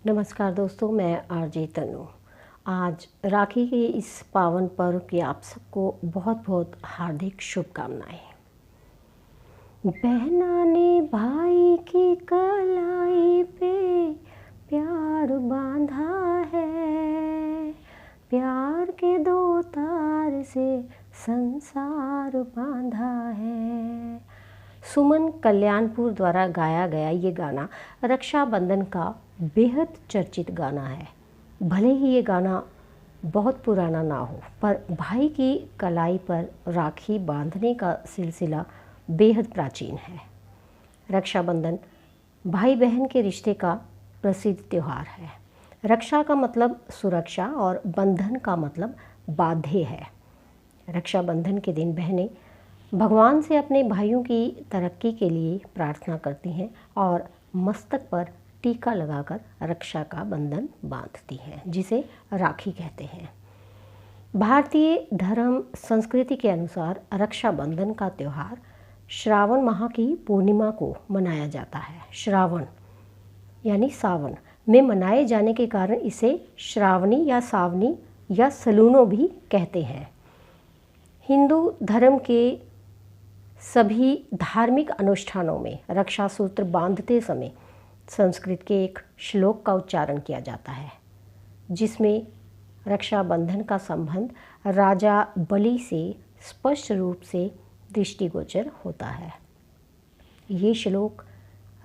नमस्कार दोस्तों, मैं आरजे तनु। आज राखी के इस पावन पर्व की आप सबको बहुत बहुत हार्दिक शुभकामनाएं। बहना ने भाई की कलाई पे प्यार बांधा है, प्यार के दो तार से संसार बांधा है। सुमन कल्याणपुर द्वारा गाया गया ये गाना रक्षाबंधन का बेहद चर्चित गाना है। भले ही ये गाना बहुत पुराना ना हो, पर भाई की कलाई पर राखी बांधने का सिलसिला बेहद प्राचीन है। रक्षाबंधन भाई बहन के रिश्ते का प्रसिद्ध त्यौहार है। रक्षा का मतलब सुरक्षा और बंधन का मतलब बाध्य है। रक्षाबंधन के दिन बहनें भगवान से अपने भाइयों की तरक्की के लिए प्रार्थना करती हैं और मस्तक पर टीका लगाकर रक्षा का बंधन बांधती हैं, जिसे राखी कहते हैं। भारतीय धर्म संस्कृति के अनुसार रक्षाबंधन का त्यौहार श्रावण माह की पूर्णिमा को मनाया जाता है। श्रावण यानी सावन में मनाए जाने के कारण इसे श्रावणी या सावनी या सलूनो भी कहते हैं। हिंदू धर्म के सभी धार्मिक अनुष्ठानों में रक्षा सूत्र बांधते समय संस्कृत के एक श्लोक का उच्चारण किया जाता है, जिसमें रक्षाबंधन का संबंध राजा बलि से स्पष्ट रूप से दृष्टिगोचर होता है। ये श्लोक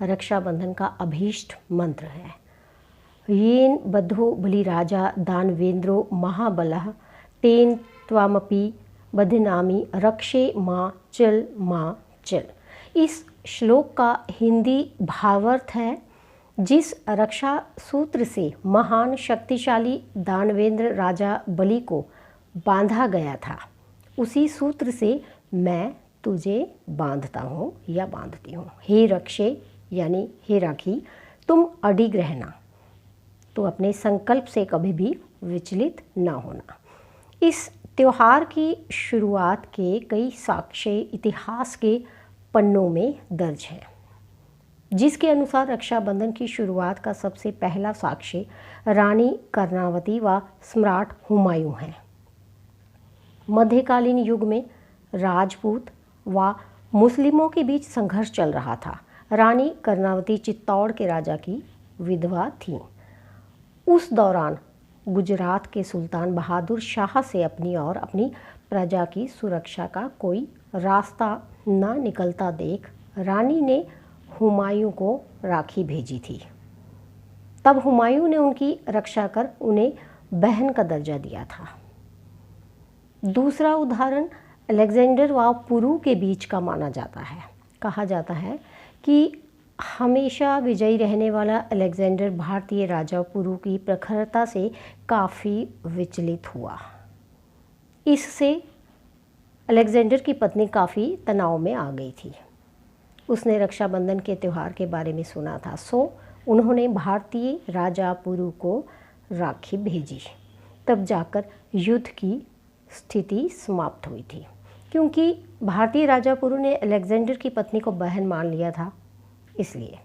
रक्षाबंधन का अभीष्ट मंत्र है। येन बद्धो बलिराजा दानवेंद्रो महाबलः तेन त्वामपि बध्नामि रक्षे माँ चल। इस श्लोक का हिंदी भावार्थ है, जिस रक्षा सूत्र से महान शक्तिशाली दानवेंद्र राजा बलि को बांधा गया था, उसी सूत्र से मैं तुझे बांधता हूँ या बांधती हूँ। हे रक्षे यानी हे राखी, तुम अडिग रहना, तो अपने संकल्प से कभी भी विचलित ना होना। इस त्योहार की शुरुआत के कई साक्ष्य इतिहास के पन्नों में दर्ज हैं, जिसके अनुसार रक्षाबंधन की शुरुआत का सबसे पहला साक्ष्य रानी कर्णावती व सम्राट हुमायूं है। मध्यकालीन युग में राजपूत व मुस्लिमों के बीच संघर्ष चल रहा था। रानी कर्णावती चित्तौड़ के राजा की विधवा थीं। उस दौरान गुजरात के सुल्तान बहादुर शाह से अपनी और अपनी प्रजा की सुरक्षा का कोई रास्ता न निकलता देख रानी ने हुमायूं को राखी भेजी थी। तब हुमायूं ने उनकी रक्षा कर उन्हें बहन का दर्जा दिया था। दूसरा उदाहरण अलेक्जेंडर व पुरु के बीच का माना जाता है। कहा जाता है कि हमेशा विजयी रहने वाला अलेक्जेंडर भारतीय राजा पुरु की प्रखरता से काफ़ी विचलित हुआ। इससे अलेक्जेंडर की पत्नी काफ़ी तनाव में आ गई थी। उसने रक्षाबंधन के त्यौहार के बारे में सुना था, सो उन्होंने भारतीय राजा पुरु को राखी भेजी। तब जाकर युद्ध की स्थिति समाप्त हुई थी, क्योंकि भारतीय राजा पुरु ने अलेक्जेंडर की पत्नी को बहन मान लिया था। इसलिए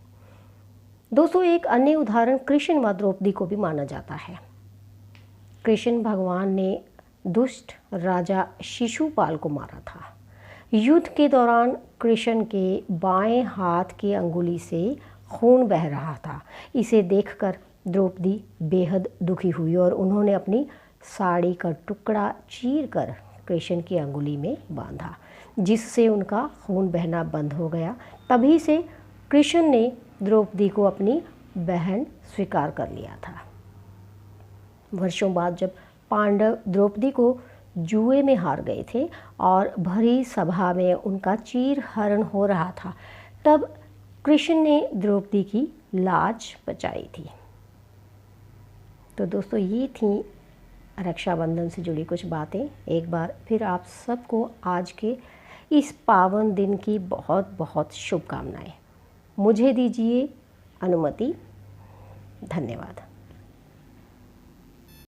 दोस्तों, एक अन्य उदाहरण कृष्ण व द्रौपदी को भी माना जाता है। कृष्ण भगवान ने दुष्ट राजा शिशुपाल को मारा था। युद्ध के दौरान कृष्ण के बाएं हाथ की अंगुली से खून बह रहा था। इसे देखकर द्रौपदी बेहद दुखी हुई और उन्होंने अपनी साड़ी का टुकड़ा चीरकर कृष्ण की अंगुली में बांधा, जिससे उनका खून बहना बंद हो गया। तभी से कृष्ण ने द्रौपदी को अपनी बहन स्वीकार कर लिया था। वर्षों बाद जब पांडव द्रौपदी को जुए में हार गए थे और भरी सभा में उनका चीर हरण हो रहा था, तब कृष्ण ने द्रौपदी की लाज बचाई थी। तो दोस्तों, ये थी रक्षाबंधन से जुड़ी कुछ बातें। एक बार फिर आप सबको आज के इस पावन दिन की बहुत बहुत शुभकामनाएं। मुझे दीजिए अनुमति। धन्यवाद।